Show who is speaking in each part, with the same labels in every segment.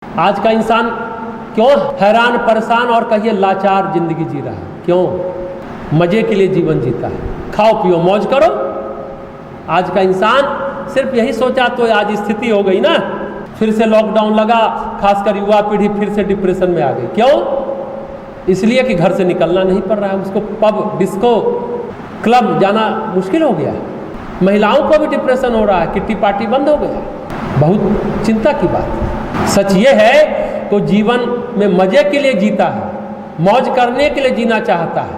Speaker 1: आज का इंसान क्यों हैरान परेशान और कहिए लाचार जिंदगी जी रहा है? क्यों? मजे के लिए जीवन जीता है, खाओ पियो मौज करो। आज का इंसान सिर्फ यही सोचा तो आज स्थिति हो गई ना, फिर से लॉकडाउन लगा, खासकर युवा पीढ़ी फिर से डिप्रेशन में आ गई। क्यों? इसलिए कि घर से निकलना नहीं पड़ रहा है उसको, पब डिस्को क्लब जाना मुश्किल हो गया। महिलाओं को भी डिप्रेशन हो रहा है, किट्टी पार्टी बंद हो गया। बहुत चिंता की बात है। सच ये है कि जीवन में मजे के लिए जीता है, मौज करने के लिए जीना चाहता है,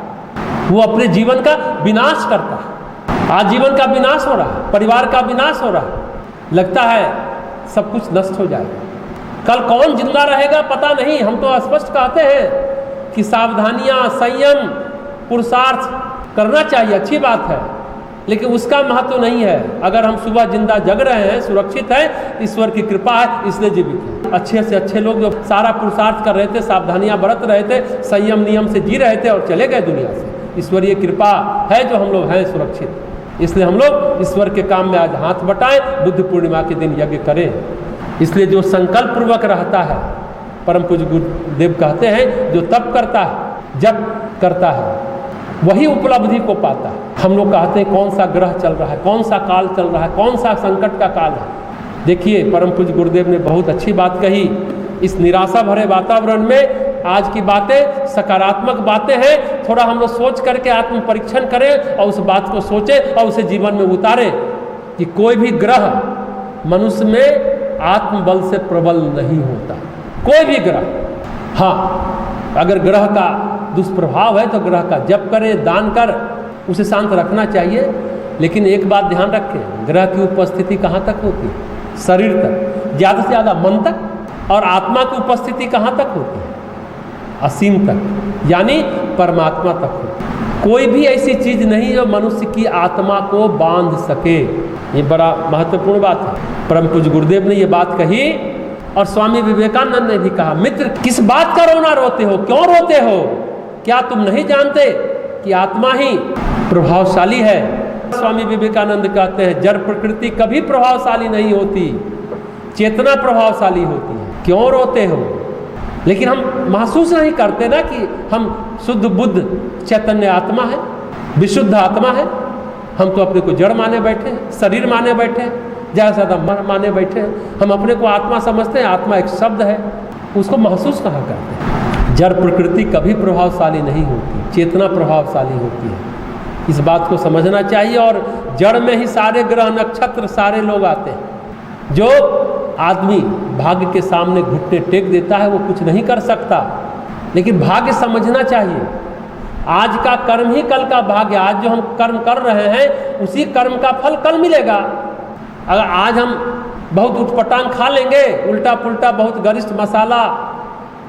Speaker 1: वो अपने जीवन का विनाश करता है। आज जीवन का विनाश हो रहा है, परिवार का विनाश हो रहा है, लगता है सब कुछ नष्ट हो जाएगा। कल कौन जिंदा रहेगा पता नहीं। हम तो स्पष्ट कहते हैं कि सावधानियां, संयम, पुरुषार्थ करना चाहिए, अच्छी बात है, लेकिन उसका महत्व नहीं है। अगर हम सुबह जिंदा जग रहे हैं, सुरक्षित हैं, ईश्वर की कृपा है, इसलिए जीवित हैं। अच्छे से अच्छे लोग जो सारा पुरुषार्थ कर रहे थे, सावधानियां बरत रहे थे, संयम नियम से जी रहे थे और चले गए दुनिया से। ईश्वरीय कृपा है जो हम लोग हैं सुरक्षित। इसलिए हम लोग ईश्वर के काम में आज हाथ बटाएं, बुद्ध पूर्णिमा के दिन यज्ञ करें। इसलिए जो संकल्प पूर्वक रहता है, परम पूज्य गुरुदेव कहते हैं, जो तप करता है, जप करता है, वही उपलब्धि को पाता है। हम लोग कहते हैं कौन सा ग्रह चल रहा है, कौन सा काल चल रहा है, कौन सा संकट का काल है। देखिए परम पूज्य गुरुदेव ने बहुत अच्छी बात कही। इस निराशा भरे वातावरण में आज की बातें सकारात्मक बातें हैं। थोड़ा हम लोग सोच करके आत्म परीक्षण करें और उस बात को सोचें और उसे जीवन में उतारें कि कोई भी ग्रह मनुष्य में आत्मबल से प्रबल नहीं होता, कोई भी ग्रह। हाँ, अगर ग्रह का दुष्प्रभाव है तो ग्रह का जप करें, दान कर उसे शांत रखना चाहिए। लेकिन एक बात ध्यान रखें, ग्रह की उपस्थिति कहाँ तक होती है? शरीर तक, ज़्यादा से ज़्यादा मन तक। और आत्मा की उपस्थिति कहाँ तक होती है? असीम तक, यानी परमात्मा तक होती है। कोई भी ऐसी चीज़ नहीं जो मनुष्य की आत्मा को बांध सके। ये बड़ा महत्वपूर्ण बात है। परम पूज्य गुरुदेव ने ये बात कही और स्वामी विवेकानंद ने भी कहा, मित्र किस बात का रोना रोते हो, क्यों रोते हो? क्या तुम नहीं जानते कि आत्मा ही प्रभावशाली है? स्वामी विवेकानंद कहते हैं, जड़ प्रकृति कभी प्रभावशाली नहीं होती, चेतना प्रभावशाली होती है। क्यों रोते हो? लेकिन हम महसूस नहीं करते ना कि हम शुद्ध बुद्ध चैतन्य आत्मा है, विशुद्ध आत्मा है। हम तो अपने को जड़ माने बैठे हैं, शरीर माने बैठे हैं, ज़्यादा से ज़्यादा मन माने बैठे हैं। हम अपने को आत्मा समझते हैं, आत्मा एक शब्द है, उसको महसूस कहाँ करते हैं। जड़ प्रकृति कभी प्रभावशाली नहीं होती, चेतना प्रभावशाली होती है। इस बात को समझना चाहिए। और जड़ में ही सारे ग्रह नक्षत्र सारे लोग आते हैं। जो आदमी भाग्य के सामने घुटने टेक देता है वो कुछ नहीं कर सकता। लेकिन भाग्य समझना चाहिए, आज का कर्म ही कल का भाग्य। आज जो हम कर्म कर रहे हैं उसी कर्म का फल कल मिलेगा। अगर आज हम बहुत उटपटांग खा लेंगे, उल्टा पुल्टा बहुत गरिष्ठ मसाला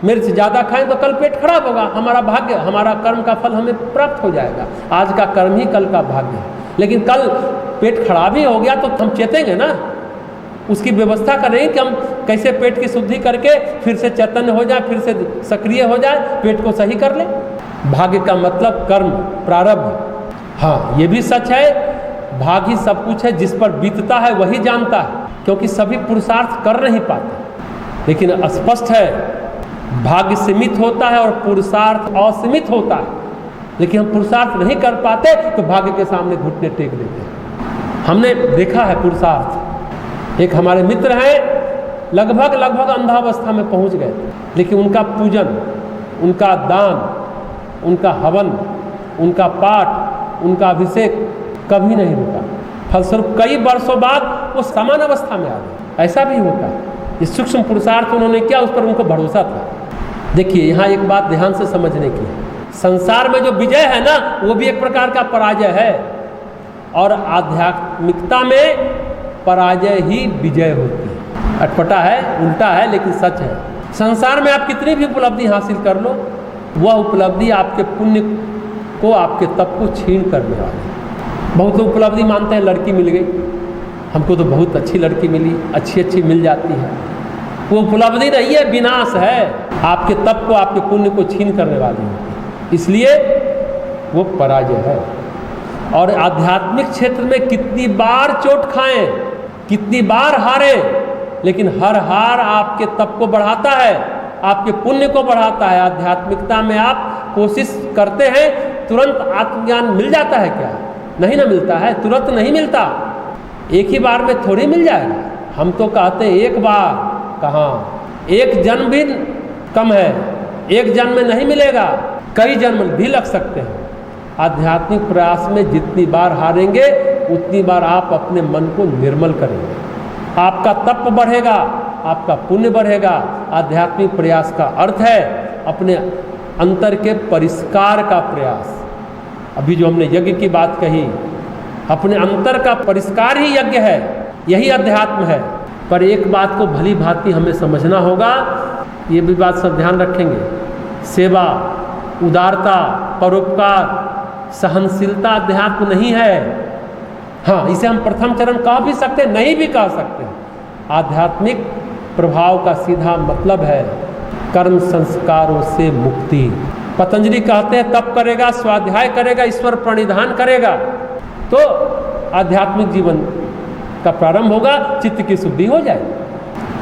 Speaker 1: मिर्च ज़्यादा खाएं तो कल पेट खराब होगा। हमारा भाग्य, हमारा कर्म का फल हमें प्राप्त हो जाएगा। आज का कर्म ही कल का भाग्य है। लेकिन कल पेट खराब ही हो गया तो हम चेतेंगे ना, उसकी व्यवस्था करेंगे कि हम कैसे पेट की शुद्धि करके फिर से चैतन्य हो जाए, फिर से सक्रिय हो जाए, पेट को सही कर ले। भाग्य का मतलब कर्म, प्रारब्ध। हाँ, ये भी सच है, भाग्य ही सब कुछ है, जिस पर बीतता है वही जानता है, क्योंकि सभी पुरुषार्थ कर नहीं पाते। लेकिन स्पष्ट है, भाग्य सीमित होता है और पुरुषार्थ असीमित होता है। लेकिन हम पुरुषार्थ नहीं कर पाते तो भाग्य के सामने घुटने टेक देते हैं। हमने देखा है पुरुषार्थ। एक हमारे मित्र हैं, लगभग अंधावस्था में पहुंच गए, लेकिन उनका पूजन, उनका दान, उनका हवन, उनका पाठ, उनका अभिषेक कभी नहीं रुका। फलस्वरूप कई वर्षों बाद वो समान अवस्था में आ गए। ऐसा भी होता है। ये सूक्ष्म पुरुषार्थ उन्होंने किया, उस पर उनको भरोसा था। देखिए यहाँ एक बात ध्यान से समझने की है, संसार में जो विजय है ना वो भी एक प्रकार का पराजय है, और आध्यात्मिकता में पराजय ही विजय होती है। अटपटा है, उल्टा है, लेकिन सच है। संसार में आप कितनी भी उपलब्धि हासिल कर लो, वह उपलब्धि आपके पुण्य को, आपके तप को छीन करने वाली। बहुत लोग उपलब्धि मानते हैं, लड़की मिल गई, हमको तो बहुत अच्छी लड़की मिली, अच्छी मिल जाती है। वो उपलब्धि नहीं है, विनाश है, आपके तप को, आपके पुण्य को छीन करने वाली है। इसलिए वो पराजय है। और आध्यात्मिक क्षेत्र में कितनी बार चोट खाएं, कितनी बार हारें, लेकिन हर हार आपके तप को बढ़ाता है, आपके पुण्य को बढ़ाता है। आध्यात्मिकता में आप कोशिश करते हैं, तुरंत आत्मज्ञान मिल जाता है क्या? नहीं ना मिलता है, तुरंत नहीं मिलता, एक ही बार में थोड़ी मिल जाएगा। हम तो कहते हैं एक बार, कहाँ, एक जन्म भी कम है, एक जन्म में नहीं मिलेगा, कई जन्म भी लग सकते हैं। आध्यात्मिक प्रयास में जितनी बार हारेंगे उतनी बार आप अपने मन को निर्मल करेंगे, आपका तप बढ़ेगा, आपका पुण्य बढ़ेगा। आध्यात्मिक प्रयास का अर्थ है अपने अंतर के परिष्कार का प्रयास। अभी जो हमने यज्ञ की बात कही, अपने अंतर का परिष्कार ही यज्ञ है, यही अध्यात्म है। पर एक बात को भली भांति हमें समझना होगा, ये भी बात सब ध्यान रखेंगे, सेवा, उदारता, परोपकार, सहनशीलता अध्यात्म नहीं है। हाँ, इसे हम प्रथम चरण कह भी सकते हैं, नहीं भी कह सकते। आध्यात्मिक प्रभाव का सीधा मतलब है कर्म संस्कारों से मुक्ति। पतंजलि कहते हैं तप करेगा, स्वाध्याय करेगा, ईश्वर प्रणिधान करेगा तो आध्यात्मिक जीवन का प्रारंभ होगा, चित्त की शुद्धि हो जाए।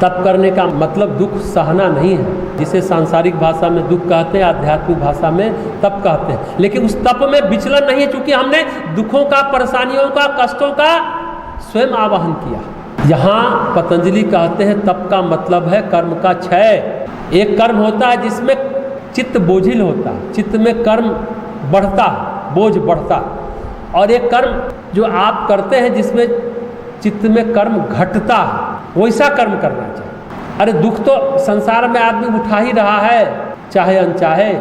Speaker 1: तप करने का मतलब दुख सहना नहीं है, जिसे सांसारिक भाषा में दुख कहते हैं, आध्यात्मिक भाषा में तप कहते हैं। लेकिन उस तप में विचलन नहीं है, चूंकि हमने दुखों का, परेशानियों का, कष्टों का स्वयं आवाहन किया। यहाँ पतंजलि कहते हैं तप का मतलब है कर्म का क्षय। एक कर्म होता है जिसमें चित्त बोझिल होता है, चित्त में कर्म बढ़ता, बोझ बढ़ता, और एक कर्म जो आप करते हैं जिसमें चित्त में कर्म घटता है, वैसा कर्म करना चाहिए। अरे दुख तो संसार में आदमी उठा ही रहा है, चाहे अनचाहे,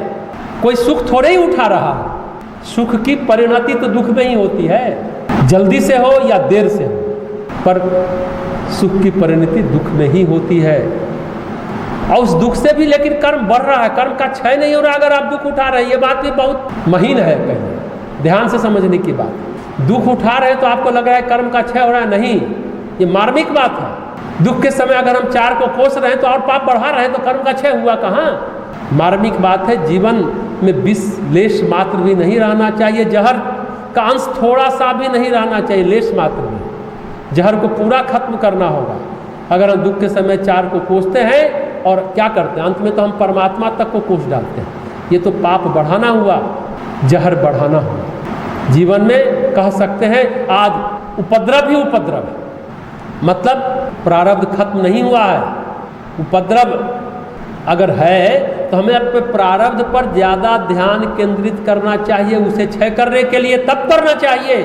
Speaker 1: कोई सुख थोड़े ही उठा रहा है। सुख की परिणति तो दुख में ही होती है, जल्दी से हो या देर से हो, पर सुख की परिणति दुख में ही होती है। और उस दुख से भी लेकिन कर्म बढ़ रहा है, कर्म का क्षय नहीं हो रहा अगर आप दुख उठा रहे हैं। ये बात भी बहुत महीन है, कहीं ध्यान से समझने की बात। दुख उठा रहे हैं तो आपको लग रहा है कर्म का क्षय हो रहा है, नहीं, ये मार्मिक बात है। दुख के समय अगर हम चार को कोस रहे हैं तो और पाप बढ़ा रहे हैं तो कर्म का क्षय हुआ कहाँ? मार्मिक बात है, जीवन में विष लेश मात्र भी नहीं रहना चाहिए, जहर का अंश थोड़ा सा भी नहीं रहना चाहिए, लेश मात्र भी। जहर को पूरा खत्म करना होगा। अगर हम दुख के समय चार को कोसते हैं और क्या करते हैं, अंत में तो हम परमात्मा तक को कोस डालते हैं। ये तो पाप बढ़ाना हुआ, जहर बढ़ाना हुआ। जीवन में कह सकते हैं आज उपद्रव ही उपद्रव है, मतलब प्रारब्ध खत्म नहीं हुआ है। उपद्रव अगर है तो हमें अपने प्रारब्ध पर ज़्यादा ध्यान केंद्रित करना चाहिए, उसे क्षय करने के लिए तप करना चाहिए,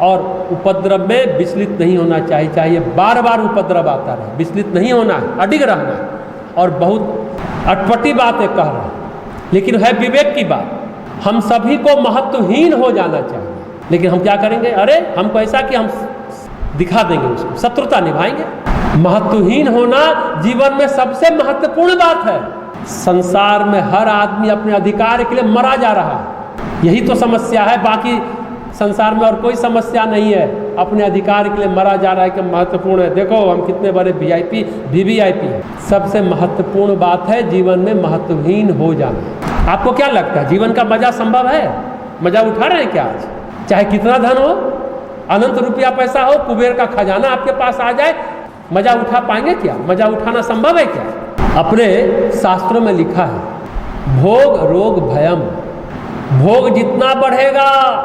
Speaker 1: और उपद्रव में विचलित नहीं होना चाहिए। चाहिए बार बार उपद्रव आता रहे, विचलित नहीं होना है, अडिग रहना है। और बहुत अटपटी बातें कह रहे हैं, लेकिन है विवेक की बात। हम सभी को महत्वहीन हो जाना चाहिए, लेकिन हम क्या करेंगे, अरे हमको ऐसा कि हम दिखा देंगे, उसको शत्रुता निभाएंगे। महत्वहीन होना जीवन में सबसे महत्वपूर्ण बात है। संसार में हर आदमी अपने अधिकार के लिए मरा जा रहा है, यही तो समस्या है। बाकी संसार में और कोई समस्या नहीं है, अपने अधिकार के लिए मरा जा रहा है कि महत्वपूर्ण है। देखो हम कितने बड़े वीआईपी, वीवीआईपी हैं। सबसे महत्वपूर्ण बात है जीवन में महत्वहीन हो जाना। आपको क्या लगता है जीवन का मजा संभव है? मजा उठा रहे हैं क्या आज? चाहे कितना धन हो, अनंत रुपया पैसा हो, कुबेर का खजाना आपके पास आ जाए, मजा उठा पाएंगे क्या? मजा उठाना संभव है क्या? अपने शास्त्रों में लिखा है भोग रोग भयम। भोग जितना बढ़ेगा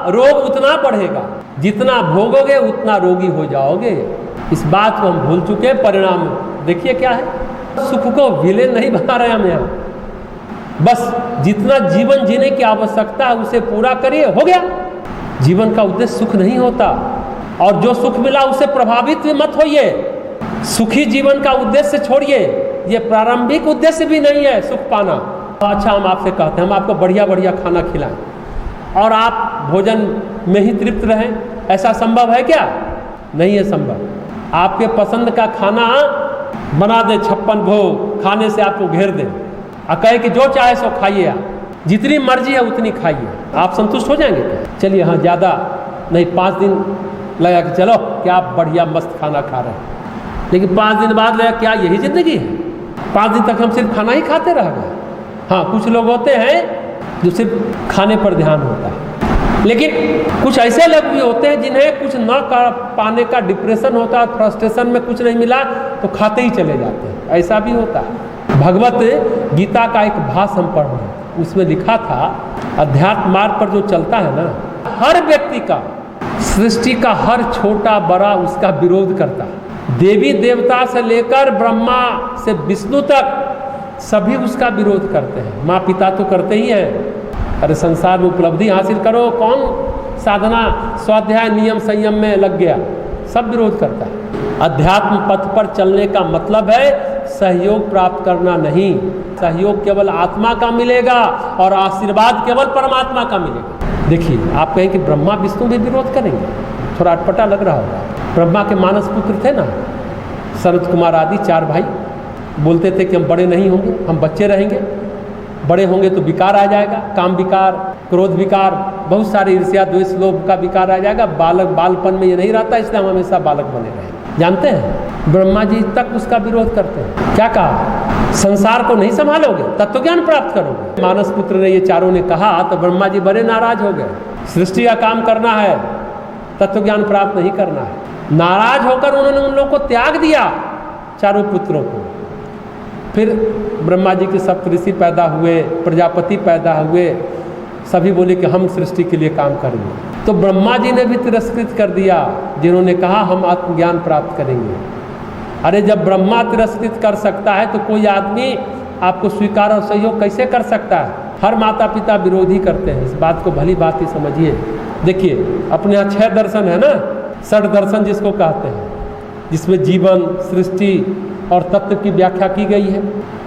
Speaker 1: रोग उतना बढ़ेगा, जितना भोगोगे उतना रोगी हो जाओगे। इस बात को हम भूल चुके। परिणाम देखिए क्या है, सुख को विलेन नहीं बना रहे हम यहाँ, बस जितना जीवन जीने की आवश्यकता है उसे पूरा करिए, हो गया। जीवन का उद्देश्य सुख नहीं होता, और जो सुख मिला उससे प्रभावित भी मत होइए। सुखी जीवन का उद्देश्य छोड़िए, ये प्रारंभिक उद्देश्य भी नहीं है सुख पाना। अच्छा हम आपसे कहते हैं हम आपको बढ़िया बढ़िया खाना खिलाएं और आप भोजन में ही तृप्त रहें, ऐसा संभव है क्या? नहीं है संभव। आपके पसंद का खाना बना दे, 56 भोग खाने से आपको घेर दे, और कहे कि जो चाहे सो खाइए, आप जितनी मर्जी है उतनी खाइए, आप संतुष्ट हो जाएंगे? चलिए हाँ, ज़्यादा नहीं, 5 दिन लगा कि चलो क्या बढ़िया मस्त खाना खा रहे हैं, लेकिन 5 दिन बाद लगा क्या यही ज़िंदगी है? 5 दिन तक हम सिर्फ खाना ही खाते रह गए। हाँ, कुछ लोग होते हैं जो सिर्फ खाने पर ध्यान होता है, लेकिन कुछ ऐसे लोग भी होते हैं जिन्हें कुछ न कर पाने का डिप्रेशन होता है, फ्रस्ट्रेशन में कुछ नहीं मिला तो खाते ही चले जाते हैं, ऐसा भी होता है। भगवत गीता का एक भाष्य हम पढ़ रहे हैं, उसमें लिखा था अध्यात्म मार्ग पर जो चलता है ना, हर व्यक्ति का, सृष्टि का हर छोटा बड़ा उसका विरोध करता है। देवी देवता से लेकर ब्रह्मा से विष्णु तक सभी उसका विरोध करते हैं। माँ पिता तो करते ही हैं, अरे संसार में उपलब्धि हासिल करो, कौन साधना स्वाध्याय नियम संयम में लग गया, सब विरोध करता है। अध्यात्म पथ पर चलने का मतलब है सहयोग प्राप्त करना नहीं, सहयोग केवल आत्मा का मिलेगा और आशीर्वाद केवल परमात्मा का मिलेगा। देखिए, आप कहें कि ब्रह्मा विष्णु भी विरोध करेंगे, थोड़ा अटपटा लग रहा होगा। ब्रह्मा के मानस पुत्र थे ना, सनत कुमार आदि 4 भाई, बोलते थे कि हम बड़े नहीं होंगे, हम बच्चे रहेंगे, बड़े होंगे तो विकार आ जाएगा, काम विकार, क्रोध विकार, बहुत सारे ईर्ष्या द्वेष लोभ का विकार आ जाएगा, बालपन में ये नहीं रहता, इसलिए हम हमेशा बालक बने रहेंगे। जानते हैं ब्रह्मा जी तक उसका विरोध करते हैं। क्या कहा? संसार को नहीं संभालोगे, तत्व ज्ञान प्राप्त करोगे। मानस पुत्र ने ये चारों ने कहा तो ब्रह्मा जी बड़े नाराज हो गए। सृष्टि का काम करना है, तत्व ज्ञान प्राप्त नहीं करना है। नाराज होकर उन्होंने उन लोगों को त्याग दिया, चारों पुत्रों को। फिर ब्रह्मा जी के सप्तऋषि पैदा हुए, प्रजापति पैदा हुए, सभी बोले कि हम सृष्टि के लिए काम करेंगे। तो ब्रह्मा जी ने भी तिरस्कृत कर दिया, जिन्होंने कहा हम आत्मज्ञान प्राप्त करेंगे। अरे जब ब्रह्मा तिरस्कृत कर सकता है तो कोई आदमी आपको स्वीकार और सहयोग कैसे कर सकता है? हर माता पिता विरोधी करते हैं, इस बात को भली बात ही समझिए। देखिए, अपने यहाँ 6 दर्शन है ना, 6 दर्शन जिसको कहते हैं, जिसमें जीवन, सृष्टि और तत्व की व्याख्या की गई है।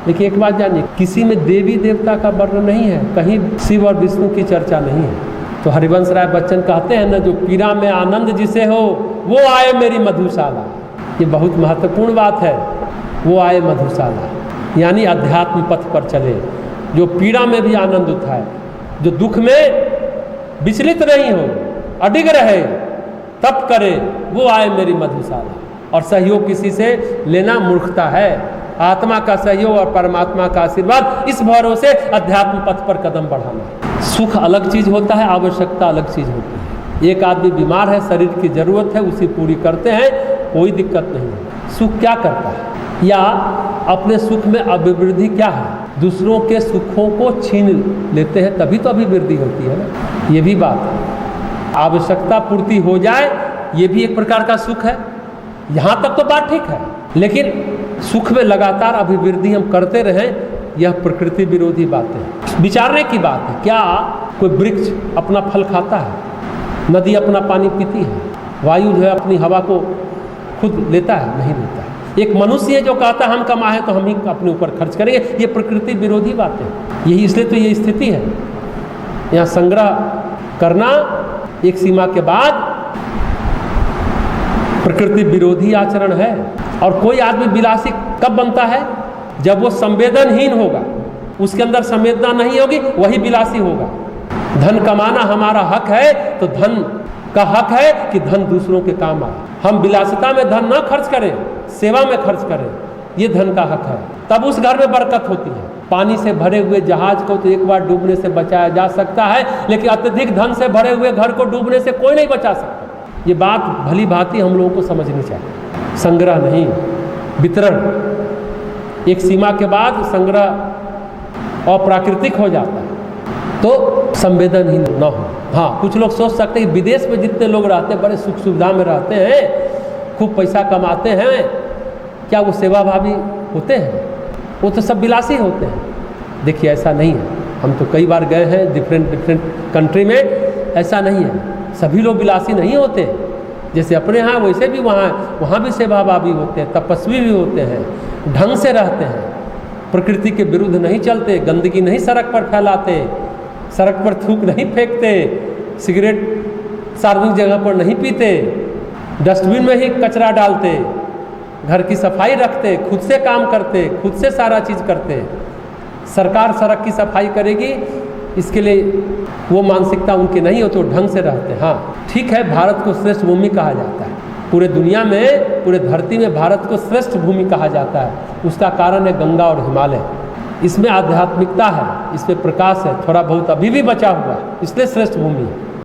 Speaker 1: देखिए, एक बात जानिए, किसी में देवी देवता का वर्णन नहीं है, कहीं शिव और विष्णु की चर्चा नहीं है। तो हरिवंश राय बच्चन कहते हैं ना, जो पीड़ा में आनंद जिसे हो वो आए मेरी मधुशाला। ये बहुत महत्वपूर्ण बात है, वो आए मधुशाला, यानी अध्यात्म पथ पर चले, जो पीड़ा में भी आनंद उठाए, जो दुख में विचलित नहीं हो, अडिग रहे, तप करे, वो आए मेरी मधुशाला। और सहयोग किसी से लेना मूर्खता है। आत्मा का सहयोग और परमात्मा का आशीर्वाद, इस भरोसे अध्यात्म पथ पर कदम बढ़ाना। सुख अलग चीज होता है, आवश्यकता अलग चीज होती है। एक आदमी बीमार है, शरीर की जरूरत है, उसी पूरी करते हैं, कोई दिक्कत नहीं है। सुख क्या करता है? या अपने सुख में अभिवृद्धि क्या है? दूसरों के सुखों को छीन लेते हैं, तभी तो अभिवृद्धि होती है ना। ये भी बात है, आवश्यकता पूर्ति हो जाए, ये भी एक प्रकार का सुख है। यहाँ तक तो बात ठीक है, लेकिन सुख में लगातार अभिवृद्धि हम करते रहें, यह प्रकृति विरोधी बात है। विचारने की बात है, क्या कोई वृक्ष अपना फल खाता है? नदी अपना पानी पीती है? वायु जो है अपनी हवा को खुद लेता है? नहीं लेता है। एक मनुष्य है जो कहता है हम कमाए तो हम ही अपने ऊपर खर्च करेंगे, ये प्रकृति विरोधी बात है। यही इसलिए तो ये स्थिति है। यहाँ संग्रह करना एक सीमा के बाद प्रकृति विरोधी आचरण है। और कोई आदमी विलासी कब बनता है? जब वो संवेदनहीन होगा, उसके अंदर संवेदना नहीं होगी, वही विलासी होगा। धन कमाना हमारा हक है, तो धन का हक है कि धन दूसरों के काम आए। हम विलासिता में धन न खर्च करें, सेवा में खर्च करें, ये धन का हक है। तब उस घर में बरकत होती है। पानी से भरे हुए जहाज को तो एक बार डूबने से बचाया जा सकता है, लेकिन अत्यधिक धन से भरे हुए घर को डूबने से कोई नहीं बचा सकता। ये बात भली भांति हम लोगों को समझनी चाहिए। संग्रह नहीं, वितरण। एक सीमा के बाद संग्रह अप्राकृतिक हो जाता है, तो संवेदनहीन न हो। हाँ, कुछ लोग सोच सकते हैं विदेश में जितने लोग रहते हैं, बड़े सुख सुविधा में रहते हैं, खूब पैसा कमाते हैं, क्या वो सेवाभावी होते हैं? वो तो सब विलासी होते हैं। देखिए, ऐसा नहीं है। हम तो कई बार गए हैं डिफरेंट कंट्री में, ऐसा नहीं है। सभी लोग विलासी नहीं होते। जैसे अपने यहाँ वैसे भी वहाँ भी सेवाभावी होते हैं, तपस्वी भी होते हैं, ढंग से रहते हैं, प्रकृति के विरुद्ध नहीं चलते, गंदगी नहीं सड़क पर फैलाते, सड़क पर थूक नहीं फेंकते, सिगरेट सार्वजनिक जगह पर नहीं पीते, डस्टबिन में ही कचरा डालते, घर की सफाई रखते, खुद से काम करते, खुद से सारा चीज़ करते। सरकार सड़क की सफाई करेगी, इसके लिए वो मानसिकता उनकी नहीं हो, तो ढंग से रहते हैं। हाँ, ठीक है, भारत को श्रेष्ठ भूमि कहा जाता है। पूरे दुनिया में, पूरे धरती में भारत को श्रेष्ठ भूमि कहा जाता है। उसका कारण है गंगा और हिमालय। इसमें आध्यात्मिकता है, इसमें प्रकाश है, थोड़ा बहुत अभी भी बचा हुआ है, इसलिए श्रेष्ठ भूमि है।